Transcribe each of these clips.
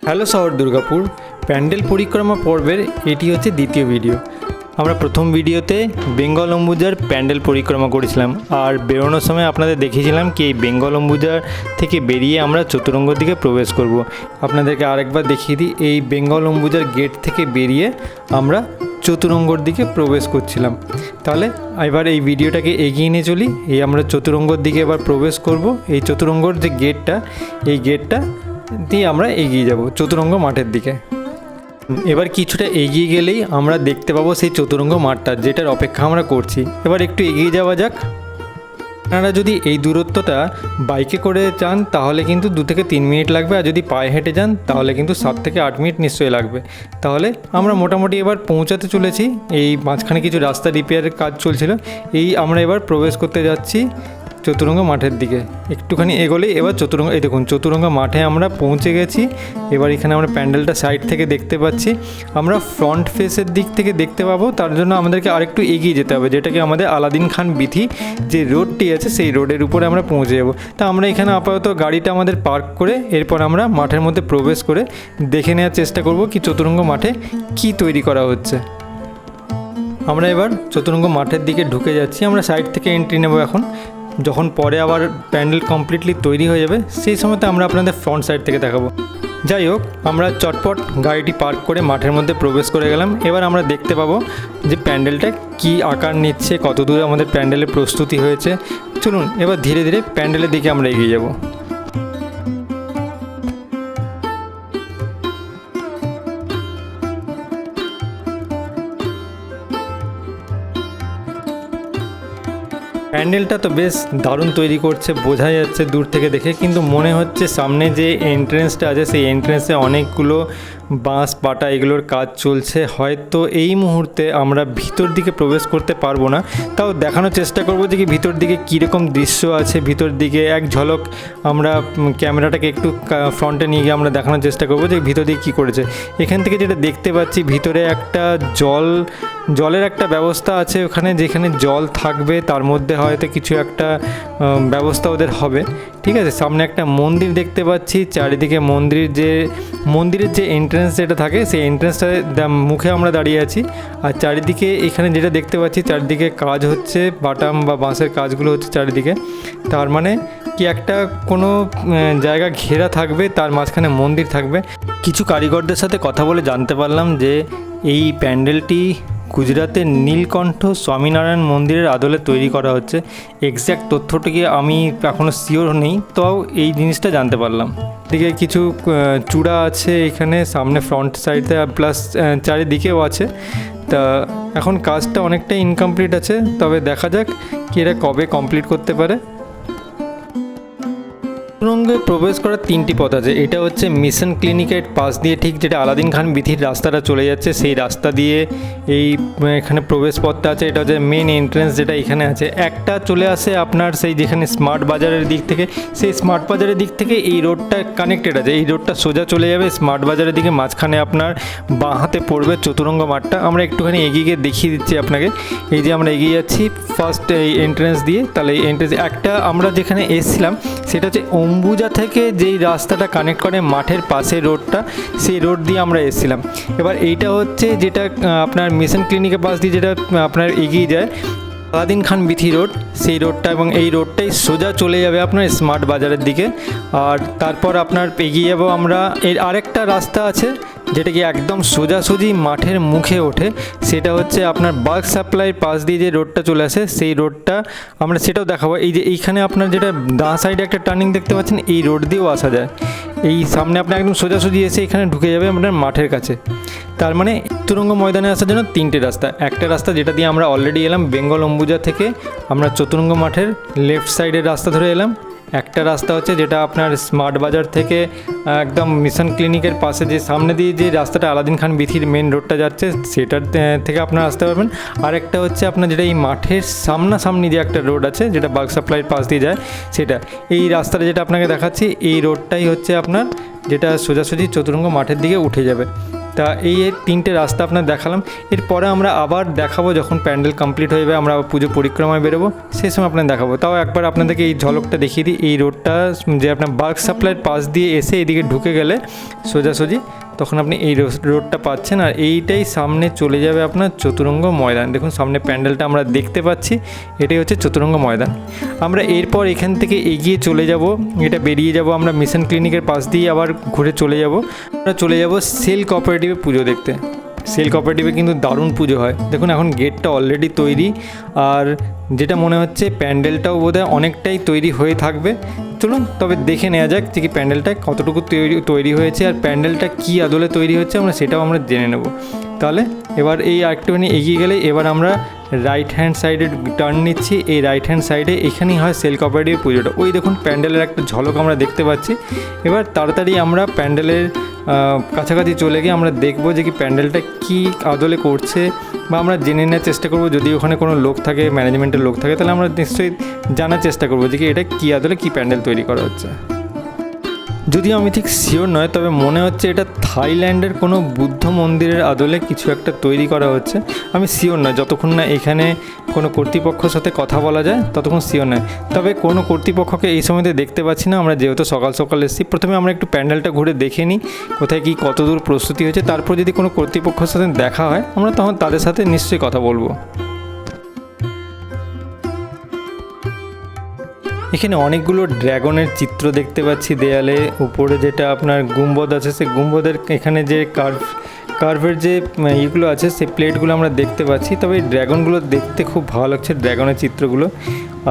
Hello শহর দুর্গাপুর প্যান্ডেল পরিক্রমা পর্বের এটি হচ্ছে দ্বিতীয় ভিডিও। আমরা প্রথম ভিডিওতে বেঙ্গল অম্বুজার প্যান্ডেল পরিক্রমা করেছিলাম আর বেরোনোর সময় আপনাদের দেখিয়েছিলাম কি এই বেঙ্গল অম্বুজার থেকে বেরিয়ে আমরা চতুরঙ্গর দিকে প্রবেশ করব। আপনাদেরকে আরেকবার দেখিয়ে দিই, এই বেঙ্গল অম্বুজার গেট থেকে বেরিয়ে আমরা চতুরঙ্গর দিকে প্রবেশ করছিলাম। তাহলে এবার এই ভিডিওটাকে এগিয়ে নিয়ে চলি। এই আমরা চতুরঙ্গর দিকে এবার প্রবেশ করব। এই চতুরঙ্গর যে গেটটা, এই গেটটা দিয়ে আমরা এগিয়ে যাব চতুরঙ্গ মাঠের দিকে। এবার কিছুটা এগিয়ে গেলেই আমরা দেখতে পাবো সেই চতুরঙ্গ মাঠটা, যেটার অপেক্ষা আমরা করছি। এবার একটু এগিয়ে যাওয়া যাক। আপনারা যদি এই দূরত্বটা বাইকে করে যান তাহলে কিন্তু 2 থেকে 3 মিনিট লাগবে, আর যদি পায়ে হেঁটে যান তাহলে কিন্তু 7 থেকে 8 মিনিট নিশ্চয়ই লাগবে। তাহলে আমরা মোটামুটি এবার পৌঁছাতে চলেছি। এই মাঝখানে কিছু রাস্তা রিপেয়ারের কাজ চলছিল, এই আমরা এবার প্রবেশ করতে যাচ্ছি চতুরঙ্গ মাঠের দিকে। একটুখানি এগোলেই এবার চতুরঙ্গ, এই দেখুন চতুরঙ্গ মাঠে আমরা পৌঁছে গেছি। এবার এখানে আমরা প্যান্ডেলটা সাইড থেকে দেখতে পাচ্ছি। আমরা ফ্রন্ট ফেসের দিক থেকে দেখতে পাবো, তার জন্য আমাদেরকে আরেকটু এগিয়ে যেতে হবে, যেটাকে আমাদের আলাদিন খান বীথি যে রোডটি আছে সেই রোডের উপরে আমরা পৌঁছে যাব। তা আমরা এখানে আপাতত গাড়িটা আমাদের পার্ক করে এরপর আমরা মাঠের মধ্যে প্রবেশ করে দেখে নেওয়ার চেষ্টা করব কি চতুরঙ্গ মাঠে কি তৈরি করা হচ্ছে। আমরা এবার চতুরঙ্গ মাঠের দিকে ঢুকে যাচ্ছি। আমরা সাইড থেকে এন্ট্রি নেব এখন। যখন পরে আবার প্যান্ডেল কমপ্লিটলি তৈরি হয়ে যাবে সেই সময়তে আমরা আপনাদের ফ্রন্ট সাইড থেকে দেখাবো। যাই হোক, আমরা চটপট গাড়িটি পার্ক করে মাঠের মধ্যে প্রবেশ করে গেলাম। এবার আমরা দেখতে পাবো যে প্যান্ডেলটা কি আকার নিচ্ছে, কত দূরে আমাদের প্যান্ডেলের প্রস্তুতি হয়েছে। চলুন এবার ধীরে ধীরে প্যান্ডেলের দিকে আমরা এগিয়ে যাব। প্যান্ডেলটা তো বেশ দারুণ তৈরি করছে, বোঝা যাচ্ছে দূর থেকে দেখে, কিন্তু মনে হচ্ছে সামনে যে এন্ট্রেন্সটা আছে সেই এন্ট্রেন্সে অনেকগুলো বাঁশ পাটা এগুলোর কাজ চলছে। হয়তো এই মুহূর্তে আমরা ভিতর দিকে প্রবেশ করতে পারবো না, তাও দেখানোর চেষ্টা করবো যে কি ভিতর দিকে কীরকম দৃশ্য আছে। ভিতর দিকে এক ঝলক আমরা ক্যামেরাটাকে একটু ফ্রন্টে নিয়ে গিয়ে আমরা দেখানোর চেষ্টা করবো যে ভিতর দিকে কী করেছে। এখান থেকে যেটা দেখতে পাচ্ছি ভিতরে একটা জলের একটা ব্যবস্থা আছে ওখানে, যেখানে জল থাকবে তার মধ্যে হয়তো কিছু একটা ব্যবস্থা ওদের হবে। ঠিক আছে, সামনে একটা মন্দির দেখতে পাচ্ছি। চারিদিকে মন্দিরের যে এন্ট্রেন্স যেটা থাকে সেই এন্ট্রেন্সটা মুখে আমরা দাঁড়িয়ে আছি। আর চারিদিকে এখানে যেটা দেখতে পাচ্ছি চারিদিকে কাজ হচ্ছে, বাটাম বা বাঁশের কাজগুলো হচ্ছে চারিদিকে। তার মানে কি একটা কোনো জায়গা ঘেরা থাকবে, তার মাঝখানে মন্দির থাকবে। কিছু কারিগরদের সাথে কথা বলে জানতে পারলাম যে এই প্যান্ডেলটি গুজরাতের নীলকণ্ঠ স্বামীনারায়ণ মন্দিরের আদলে তৈরি করা হচ্ছে। এক্স্যাক্ট তথ্যটিকে আমি এখনও শিওর নেই, তাও এই জিনিসটা জানতে পারলাম। দিকে কিছু চূড়া আছে এখানে সামনে ফ্রন্ট সাইডে, প্লাস চারিদিকেও আছে। তা এখন কাজটা অনেকটাই ইনকমপ্লিট আছে, তবে দেখা যাক কি এরা কবে কমপ্লিট করতে পারে। চতুরঙ্গে প্রবেশ করার 3টি পথ আছে। এটা হচ্ছে মিশন ক্লিনিকের পাশ দিয়ে, ঠিক যেটা আলাদিন খান বীথির রাস্তাটা চলে যাচ্ছে সেই রাস্তা দিয়ে এই এখানে প্রবেশ পথটা আছে। এটা হচ্ছে মেন এন্ট্রেন্স যেটা এখানে আছে। একটা চলে আসে আপনার সেই যেখানে স্মার্ট বাজারের দিক থেকে, সেই স্মার্ট বাজারের দিক থেকে এই রোডটা কানেক্টেড আছে। এই রোডটা সোজা চলে যাবে স্মার্ট বাজারের দিকে, মাঝখানে আপনার বাঁ হাতে পড়বে চতুরঙ্গ মাঠটা। আমরা একটুখানি এগিয়ে গিয়ে দেখিয়ে দিচ্ছি আপনাকে। এই যে আমরা এগিয়ে যাচ্ছি ফার্স্ট এই এন্ট্রেন্স দিয়ে। তাহলে এই এন্ট্রেন্স একটা আমরা যেখানে এসেছিলাম সেটা হচ্ছে অম্বুজা থেকে যেই রাস্তাটা কানেক্ট করে মাঠের পাশে রোডটা, সেই রোড দিয়ে আমরা এসেছিলাম। এবার এইটা হচ্ছে যেটা আপনার মিশন ক্লিনিকের পাশ দিয়ে যেটা আপনার এগিয়ে যায় আলাদিন খান বীথি রোড, সেই রোডটা, এবং এই রোডটাই সোজা চলে যাবে আপনার স্মার্ট বাজারের দিকে। আর তারপর আপনার এগিয়ে যাবো আমরা। এর আরেকটা রাস্তা আছে যেটা কি একদম সোজাসুজি মাঠের মুখে ওঠে, সেটা হচ্ছে আপনার বাল্ক সাপ্লাইয়ের পাশ দিয়ে যে রোডটা চলে আসে সেই রোডটা আমরা সেটাও দেখাবো। এই যে এইখানে আপনার যেটা ডান সাইডে একটা টার্নিং দেখতে পাচ্ছেন, এই রোড দিয়েও আসা যায়। এই সামনে আপনি একদম সোজাসুজি এসে এখানে ঢুকে যাবে আপনার মাঠের কাছে। তার মানে চতুরঙ্গ ময়দানে আসার জন্য 3টে রাস্তা। একটা রাস্তা যেটা দিয়ে আমরা অলরেডি এলাম বেঙ্গল অম্বুজা থেকে, আমরা চতুরঙ্গ মাঠের লেফট সাইডের রাস্তা ধরে এলাম। একটা রাস্তা হচ্ছে যেটা আপনার স্মার্ট বাজার থেকে একদম মিশন ক্লিনিকের পাশে যে সামনে দিয়ে যে রাস্তাটা আলাদিন খান বীথির মেন রোডটা যাচ্ছে সেটার থেকে আপনারা আসতে পারবেন। আর একটা হচ্ছে আপনার যেটা এই মাঠের সামনাসামনি যে একটা রোড আছে যেটা বাল্ক সাপ্লাইয়ের পাশ দিয়ে যায়, সেটা এই রাস্তাটা যেটা আপনাকে দেখাচ্ছি এই রোডটাই হচ্ছে আপনার যেটা সোজাসুজি চতুরঙ্গ মাঠের দিকে উঠে যাবে। তা এই তিনটে রাস্তা আপনার দেখালাম। এরপরে আমরা আবার দেখাবো যখন প্যান্ডেল কমপ্লিট হয়ে যাবে, আমরা পুজো পরিক্রমায় বেরোবো, সেই সময় আপনার দেখাবো। তাও একবার আপনাদেরকে এই ঝলকটা দেখিয়ে দিই। এই রোডটা যে আপনার বাল্ক সাপ্লাইয়ের পাশ দিয়ে এসে এদিকে ঢুকে গেলে সোজাসুজি তখন আপনি এই রোডটা পাচ্ছেন, আর এইটাই সামনে চলে যাবে আপনার চতুরঙ্গ ময়দান। দেখুন সামনে প্যান্ডেলটা আমরা দেখতে পাচ্ছি, এটাই হচ্ছে চতুরঙ্গ ময়দান। আমরা এরপর এখান থেকে এগিয়ে চলে যাব, এটা বেরিয়ে যাব আমরা মিশন ক্লিনিকের পাশ দিয়ে, আবার ঘুরে চলে যাব, আমরা চলে যাব সেল কোঅপারেটিভে পুজো দেখতে। সেল কোঅপারেটিভে কিন্তু দারুণ পুজো হয়। দেখুন এখন গেটটা অলরেডি তৈরি, আর যেটা মনে হচ্ছে প্যান্ডেলটাও বোধহয় অনেকটাই তৈরি হয়ে থাকবে। চলুন তবে দেখে নেওয়া যাক যে কি প্যান্ডেলটা কতটুকু তৈরি হয়েছে, আর প্যান্ডেলটা কী আদলে তৈরি হচ্ছে সেটাও আমরা জেনে নেব। তাহলে এবার এই একটুখানি এগিয়ে গেলে এবার আমরা রাইট হ্যান্ড সাইডে টার্ন নিচ্ছি। এই রাইট হ্যান্ড সাইডে এখানেই হয় সেল কোঅপারেটিভ পুজোটা। ওই দেখুন প্যান্ডেলের একটা ঝলক আমরা দেখতে পাচ্ছি। এবার তাড়াতাড়ি আমরা প্যান্ডেলের কাছাকাছি চলে গিয়ে আমরা দেখব যে কি প্যান্ডেলটা কী আদলে করছে, বা আমরা জেনে নেওয়ার চেষ্টা করব। যদি ওখানে কোনো লোক থাকে, ম্যানেজমেন্টের লোক থাকে, তাহলে আমরা নিশ্চয়ই জানার চেষ্টা করব যে কি এটা কী আদলে কী প্যান্ডেল তৈরি করা হচ্ছে। যদিও আমি ঠিক শিওর নয়, তবে মনে হচ্ছে এটা থাইল্যান্ডের কোনো বুদ্ধ মন্দিরের আদলে কিছু একটা তৈরি করা হচ্ছে। আমি শিওর নয়, যতক্ষণ না এখানে কোনো কর্তৃপক্ষের সাথে কথা বলা যায় ততক্ষণ শিওর নয়। তবে কোনো কর্তৃপক্ষকে এই সময়তে দেখতে পাচ্ছি না, আমরা যেহেতু সকাল সকাল এসেছি। প্রথমে আমরা একটু প্যান্ডেলটা ঘুরে দেখে নিই কোথায় কী কতদূর প্রস্তুতি হয়েছে, তারপর যদি কোনো কর্তৃপক্ষের সাথে দেখা হয় আমরা তখন তাদের সাথে নিশ্চয়ই কথা বলবো। এখানে অনেকগুলো ড্র্যাগনের চিত্র দেখতে পাচ্ছি দেয়ালে। উপরে যেটা আপনার গুম্বদ আছে, সেই গুম্বদের এখানে যে কার্ভের যে ইগুলো আছে, সেই প্লেটগুলো আমরা দেখতে পাচ্ছি। তবে এই ড্র্যাগনগুলো দেখতে খুব ভালো লাগছে, ড্র্যাগনের চিত্রগুলো।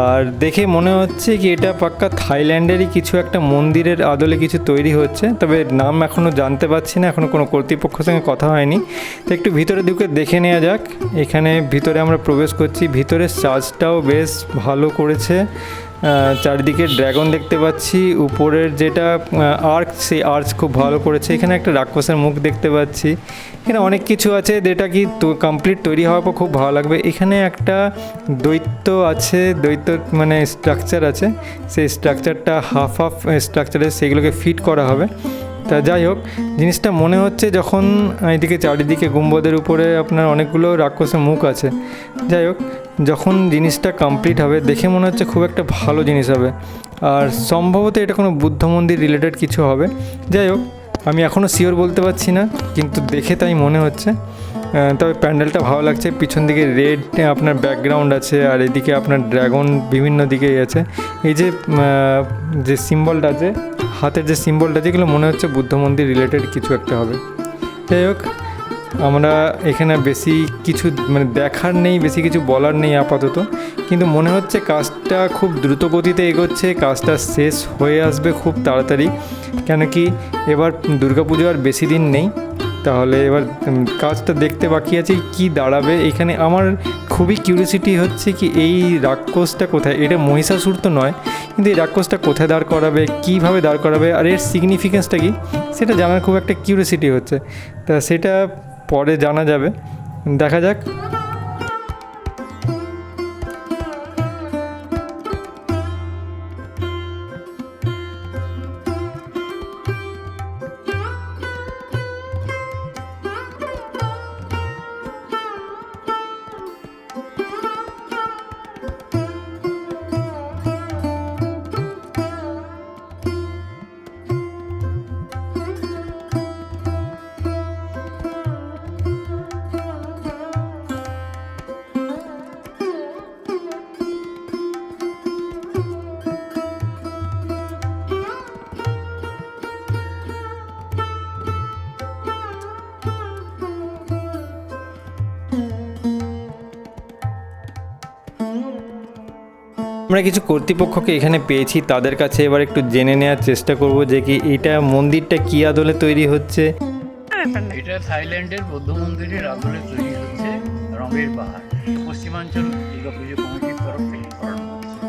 আর দেখে মনে হচ্ছে কি এটা পাক্কা থাইল্যান্ডেরই কিছু একটা মন্দিরের আদলে কিছু তৈরি হচ্ছে। তবে নাম এখনও জানতে পারছি না, এখনও কোনো কর্তৃপক্ষের সঙ্গে কথা হয়নি। তো একটু ভিতরে ঢুকে দেখে নেওয়া যাক। এখানে ভিতরে আমরা প্রবেশ করছি। ভিতরের সাজটাও বেশ ভালো করেছে। চারিদিকে ড্র্যাগন দেখতে পাচ্ছি। উপরের যেটা আর্চ, সেই আর্চ খুব ভালো করেছে। এখানে একটা রাক্ষসের মুখ দেখতে পাচ্ছি। এখানে অনেক কিছু আছে যেটা কি কমপ্লিট তৈরি হওয়ার পর খুব ভালো লাগবে। এখানে একটা দৈত্য আছে, দৈত্য মানে স্ট্রাকচার আছে। সেই স্ট্রাকচারটা হাফ স্ট্রাকচারে সেগুলোকে ফিট করা হবে। তা যাই হোক, জিনিসটা মনে হচ্ছে যখন এইদিকে চারিদিকে গুম্বদের উপরে আপনার অনেকগুলো রাক্ষসের মুখ আছে। যাই হোক, যখন জিনিসটা কমপ্লিট হবে দেখে মনে হচ্ছে খুব একটা ভালো জিনিস হবে। আর সম্ভবত এটা কোনো বুদ্ধ মন্দির রিলেটেড কিছু হবে। যাই হোক, আমি এখনও শিওর বলতে পারছি না, কিন্তু দেখে তাই মনে হচ্ছে। তবে প্যান্ডেলটা ভালো লাগছে। পিছন দিকে রেড আপনার ব্যাকগ্রাউন্ড আছে, আর এদিকে আপনার ড্র্যাগন বিভিন্ন দিকেই আছে। এই যে সিম্বলটা আছে, হাতের যে সিম্বলটা, যেগুলো মনে হচ্ছে বুদ্ধ মন্দির রিলেটেড কিছু একটা হবে। যাই হোক, আমরা এখানে বেশি কিছু দেখার নেই, বেশি কিছু বলার নেই আপাতত। কিন্তু মনে হচ্ছে কাজটা খুব দ্রুত গতিতে এগোচ্ছে, কাজটা শেষ হয়ে আসবে খুব তাড়াতাড়ি। কেন কি এবার দুর্গাপুজো আর বেশি দিন নেই। তাহলে এবার কাজটা দেখতে বাকি আছে কি দাঁড়াবে। এখানে আমার খুবই কিউরিয়াসিটি হচ্ছে কি এই রাক্ষসটা কোথায়। এটা মহিষাসুর তো নয়, কিন্তু এই রাক্ষসটা কোথায় দাঁড় করাবে, কীভাবে দাঁড় করাবে, আর এর সিগনিফিকেন্সটা কি সেটা জানার খুব একটা কিউরিয়াসিটি হচ্ছে। তা সেটা পরে জানা যাবে, দেখা যাক। আমরা কিছু কর্তৃপক্ষকে এখানে পেয়েছি, তাদের কাছে এবার একটু জেনে নেওয়ার চেষ্টা করব যে কি এটা মন্দিরটা কী আদলে তৈরি হচ্ছে। এটা থাইল্যান্ডের বৌদ্ধ মন্দিরের আদলে তৈরি হচ্ছে রঙের পাহাড়। পশ্চিমাঞ্চল দুর্গাপুজো কমিটির তরফ থেকে করানো হচ্ছে।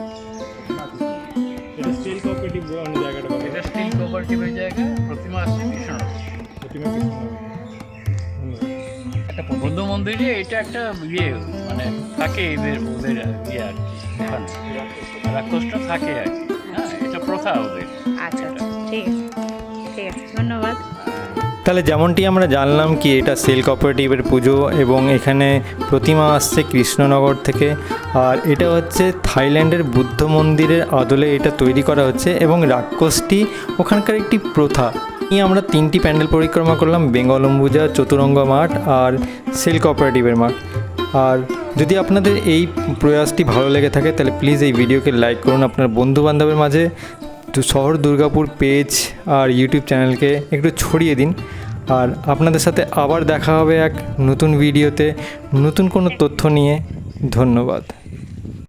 এটা স্টিল কোঅপারেটিভের জায়গা। প্রতিমা আসছে কৃষ্ণনগর। একটা বৌদ্ধ মন্দিরে এটা একটা থাকে ওদের আর কি ওখানে রাক্ষসটা থাকে আর কি। হ্যাঁ, এটা প্রথা ওদের। আচ্ছা, ঠিক আছে, ধন্যবাদ। তাহলে যেমনটি আমরা জানলাম কি এটা সেল কোঅপারেটিভের পুজো এবং এখানে প্রতিমা আসছে কৃষ্ণনগর থেকে, আর এটা হচ্ছে থাইল্যান্ডের বুদ্ধ মন্দিরের আদলে এটা তৈরি করা হচ্ছে এবং রাক্ষসটি ওখানকার একটি প্রথা নিয়ে আমরা 3টি প্যান্ডেল পরিক্রমা করলাম, বেঙ্গল অম্বুজা, চতুরঙ্গ মাঠ আর সেল কোঅপারেটিভের মাঠ। আর যদি আপনাদের এই প্রয়াসটি ভালো লেগে থাকে তাহলে প্লিজ এই ভিডিওকে লাইক করুন, আপনার বন্ধুবান্ধবের মাঝে শহর দুর্গাপুর পেজ আর ইউটিউব চ্যানেলকে একটু ছড়িয়ে দিন। আর আপনাদের সাথে আবার দেখা হবে এক নতুন ভিডিওতে নতুন কোনো তথ্য নিয়ে। ধন্যবাদ।